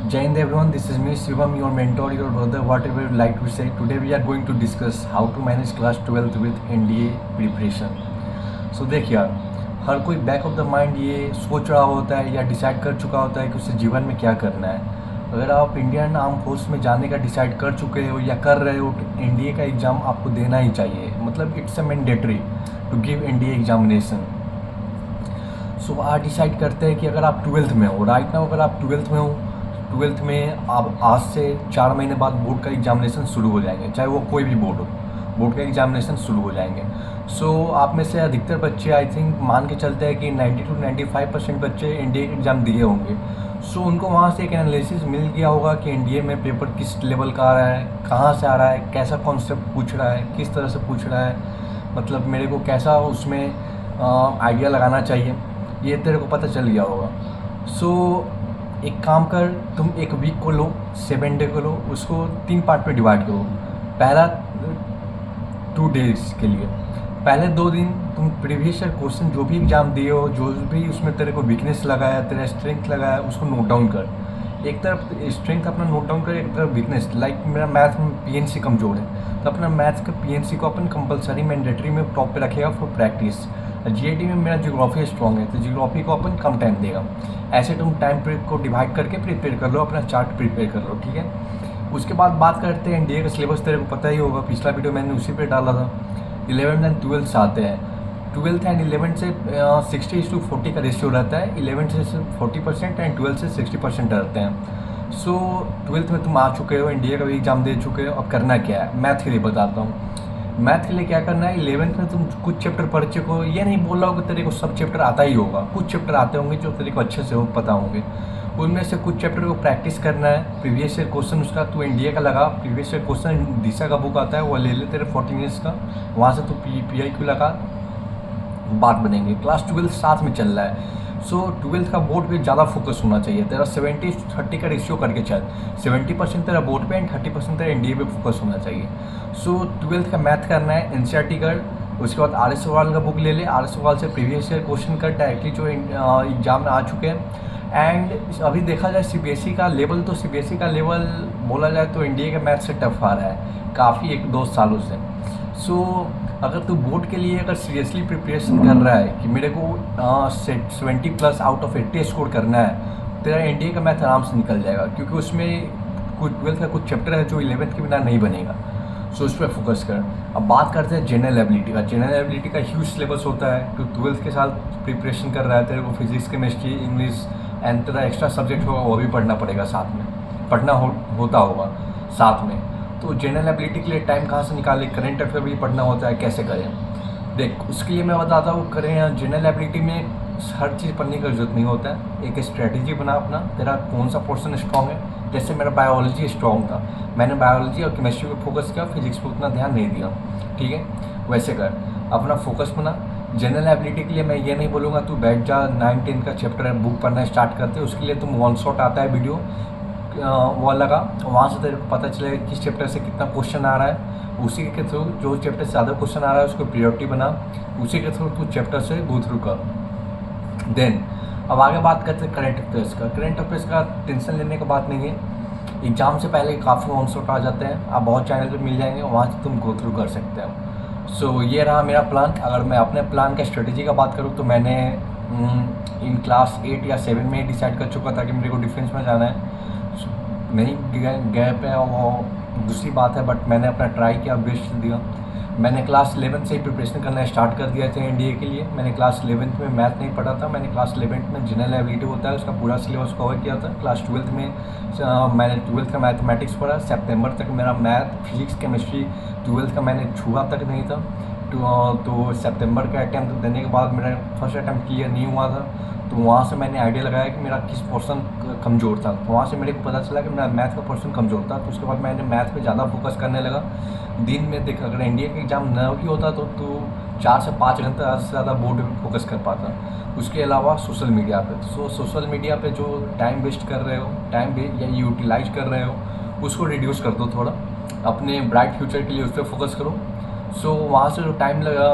Jai Hind everyone, this is me Shivam, your mentor, your brother, whatever you like to say. Today we are going to discuss how to manage class 12th with NDA preparation. So देख यार, हर कोई back of the mind ये सोच रहा होता है या decide कर चुका होता है कि उसे जीवन में क्या करना है। अगर आप इंडियन आर्म फोर्स में जाने का डिसाइड कर चुके हो या कर रहे हो तो एनडीए का एग्ज़ाम आपको देना ही चाहिए। मतलब it's a mandatory to give NDA examination. So आज डिसाइड करते हैं कि अगर आप 12th में हो, राइट नाउ अगर आप 12th में हो, 12th में आप आज से 4 महीने बाद बोर्ड का एग्जामिनेशन शुरू हो जाएंगे, चाहे वो कोई भी बोर्ड हो, बोर्ड का एग्जामिनेशन शुरू हो जाएंगे। सो आप में से अधिकतर बच्चे आई थिंक मान के चलते हैं कि 90 to 95% बच्चे एनडीए के एग्ज़ाम दिए होंगे। सो उनको वहाँ से एक एनालिसिस मिल गया होगा कि एनडीए में पेपर किस लेवल का आ रहा है, कहाँ से आ रहा है, कैसा कॉन्सेप्ट पूछ रहा है, किस तरह से पूछ रहा है, मतलब मेरे को कैसा उसमें आइडिया लगाना चाहिए, ये तेरे को पता चल गया होगा। सो एक काम कर, तुम एक वीक को लो, 7 डे को लो, उसको 3 पार्ट पे डिवाइड करो। पहला 2 डेज के लिए, पहले 2 दिन तुम प्रीवियस ईयर क्वेश्चन जो भी एग्जाम दिए हो, जो भी उसमें तेरे को वीकनेस लगा है, तेरा स्ट्रेंथ लगा है, उसको नोट डाउन कर। एक तरफ स्ट्रेंथ अपना नोट डाउन कर, एक तरफ वीकनेस। लाइक मेरा मैथ में पीएनसी कमज़ोर है तो अपना मैथ का पीएनसी को अपन कंपलसरी मैंडेटरी में टॉप पे रखेगा फॉर प्रैक्टिस। जीएडी में मेरा जियोग्राफी स्ट्रॉन्ग है तो जियोग्राफी को अपन कम टाइम देगा। ऐसे तुम टाइम को डिवाइड करके प्रिपेयर कर लो, अपना चार्ट प्रिपेयर कर लो, ठीक है। उसके बाद बात करते हैं एनडीए का सिलेबस। तेरे को पता ही होगा, पिछला वीडियो मैंने उसी पे डाला था। 11th एंड 12th आते हैं। 12th एंड 11th से 60:40 का रेशियो रहता है। 11th से 40% एंड 12th से 60% रहते हैं। सो 12th में तुम आ चुके हो, एनडीए का भी एग्जाम दे चुके हो। अब करना क्या है, मैथ के लिए बताता हूँ। मैथ के लिए क्या करना है, 11th में तुम कुछ चैप्टर पढ़ चुके हो। ये नहीं बोल रहा हो कि तेरे को सब चैप्टर आता ही होगा, कुछ चैप्टर आते होंगे जो तेरे को अच्छे से हो पता होंगे। उनमें से कुछ चैप्टर को प्रैक्टिस करना है। प्रीवियस ईयर क्वेश्चन उसका तू एनडीए का लगा, प्रीवियस ईयर क्वेश्चन दिशा का बुक आता है वो ले ले तेरे 14 ईयर्स का, वहाँ से तू PIQ लगा, बात बनेंगे। क्लास 12 साथ में चल रहा है। सो 12th का बोर्ड पे ज़्यादा फोकस होना चाहिए। तेरा 70-30 का रेशियो करके चल, 70% तेरा बोर्ड पे एंड 30% तेरा एनडीए पे फोकस होना चाहिए। सो 12th का मैथ करना है, एनसीईआरटी कर। उसके बाद RS अग्रवाल का बुक ले ले, RS अग्रवाल से प्रीवियस ईयर क्वेश्चन कर डायरेक्टली जो एग्जाम में आ चुके हैं। एंड अभी देखा जाए सीबीएसई का लेवल, तो सीबीएसई का लेवल बोला जाए तो एनडीए के मैथ से टफ आ रहा है काफ़ी 1-2 सालों से। सो अगर तू बोर्ड के लिए अगर सीरियसली प्रिपरेशन कर रहा है कि मेरे को 70+ आउट ऑफ 80 स्कोर करना है, तेरा एनडीए का मैथ आराम से निकल जाएगा, क्योंकि उसमें कुछ 12th का कुछ चैप्टर है जो 11th के बिना नहीं बनेगा। सो उस पर फोकस कर। अब बात करते हैं जनरल एबिलिटी का। जनरल एबिलिटी का ह्यूज सिलेबस होता है। तो 12th के साथ प्रिपरेशन कर रहा है, तेरे को फिजिक्स, केमिस्ट्री, इंग्लिश एंड तेरा एक्स्ट्रा सब्जेक्ट होगा वो भी पढ़ना पड़ेगा, साथ में पढ़ना होता होगा साथ में। तो जनरल एबिलिटी के लिए टाइम कहाँ से निकालें, करंट अफेयर भी पढ़ना होता है, कैसे करें देख। उसके लिए मैं बताता हूँ, करें जनरल एबिलिटी में हर चीज़ पढ़ने की जरूरत नहीं होता है। एक स्ट्रेटेजी बना अपना, तेरा कौन सा पोर्शन स्ट्रॉन्ग है। जैसे मेरा बायोलॉजी स्ट्रॉन्ग था, मैंने बायोलॉजी और केमिस्ट्री पे फोकस किया, फिजिक्स पे उतना ध्यान नहीं दिया, ठीक है। वैसे कर, अपना फोकस बना। जनरल एबिलिटी के लिए मैं ये नहीं बोलूँगा तू बैठ जा 9-10 का चैप्टर है बुक पढ़ना स्टार्ट करते। उसके लिए तुम वन शॉट आता है वीडियो, वो लगा, वहाँ से तेरे को पता चलेगा किस चैप्टर से कितना क्वेश्चन आ रहा है। उसी के थ्रू जो चैप्टर से ज़्यादा क्वेश्चन आ रहा है उसको प्रायोरिटी बना, उसी के थ्रू तू चैप्टर से गो थ्रू कर। देन अब आगे बात करते हैं करंट अफेयर्स का। करंट अफेयर्स का टेंशन लेने का बात नहीं है, एग्जाम से पहले काफ़ी वन शॉट आ जाते हैं, आप बहुत चैनल पर मिल जाएंगे, वहाँ से तुम गो थ्रू कर सकते हो। सो ये रहा मेरा प्लान। अगर मैं अपने प्लान का स्ट्रेटेजी का बात करूँ तो मैंने इन क्लास 8 या 7 में डिसाइड कर चुका था कि मेरे को डिफेंस में जाना है। नहीं गैप है वो दूसरी बात है, बट मैंने अपना ट्राई किया, बेस्ट दिया। मैंने क्लास 11 से ही प्रिपरेशन करना स्टार्ट कर दिया था एनडीए के लिए। मैंने क्लास 11th में मैथ नहीं पढ़ा था, मैंने क्लास 11th में जनरल एबिलिटी होता है उसका पूरा सिलेबस कवर किया था। क्लास 12th में मैंने 12th का मैथमेटिक्स पढ़ा। सितंबर तक मेरा मैथ, फिजिक्स, केमिस्ट्री 12th का मैंने छुआ तक नहीं था। तो सितंबर का अटैम्प्ट देने के बाद मेरा फर्स्ट अटैम्प्ट क्लियर नहीं हुआ था, तो वहाँ से मैंने आइडिया लगाया कि मेरा किस पोर्शन कमज़ोर था। तो वहाँ से मेरे को पता चला कि मेरा मैथ का पोर्शन कमज़ोर था। तो उसके बाद मैंने मैथ पे ज़्यादा फोकस करने लगा। दिन में देख, अगर एनडीए का एग्ज़ाम न भी होता तो 4 से 5 घंटे से ज़्यादा बोर्ड पे फोकस कर पाता। उसके अलावा सोशल मीडिया पे, सोशल मीडिया पे जो टाइम वेस्ट कर रहे हो, टाइम या यूटिलाइज कर रहे हो, उसको रिड्यूस कर दो थोड़ा, अपने ब्राइट फ्यूचर के लिए उस पर फोकस करो। वहाँ से जो टाइम लगा,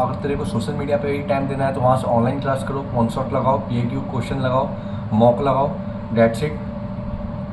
अगर तेरे को सोशल मीडिया पे ही टाइम देना है तो वहाँ से ऑनलाइन क्लास करो, वन शॉट लगाओ, PIQ क्वेश्चन लगाओ, मॉक लगाओ, डेट्स इट।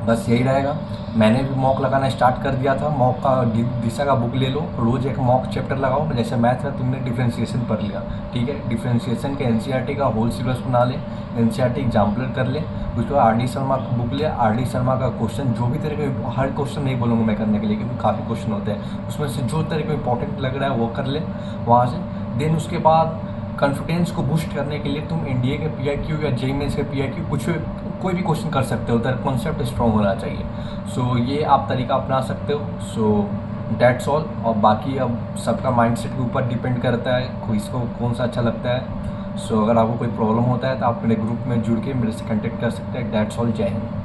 बस यही रहेगा। मैंने भी मॉक लगाना स्टार्ट कर दिया था। मॉक का दिशा का बुक ले लो, रोज़ एक मॉक चैप्टर लगाओ। जैसे मैथ है, तुमने डिफ्रेंशिएशन पढ़ लिया, ठीक है, डिफ्रेंशिएशन के एनसीईआरटी का होल सिलेबस बना ले, एनसीईआरटी एग्जाम्पलर कर ले। उसके बाद आर.डी. शर्मा का बुक ले, आर.डी. शर्मा का क्वेश्चन जो भी तेरे को, हर क्वेश्चन नहीं बोलूँगा मैं करने के लिए क्योंकि काफ़ी क्वेश्चन होते हैं, उसमें से जो तेरे को इंपॉर्टेंट लग रहा है वो कर ले वहाँ से। देन उसके बाद कॉन्फिडेंस को बूस्ट करने के लिए तुम एनडीए के पीआईक्यू या जेईई मेंस के पीआईक्यू कोई भी क्वेश्चन कर सकते हो, तेरा कॉन्सेप्ट स्ट्रॉन्ग होना चाहिए। सो ये आप तरीका अपना सकते हो। So that's all. और बाकी अब सबका माइंडसेट के ऊपर डिपेंड करता है किसको कौन सा अच्छा लगता है। सो अगर आपको कोई प्रॉब्लम होता है तो आप मेरे ग्रुप में जुड़ के मेरे से कॉन्टेक्ट कर सकते हैं। That's all. जय हिंद।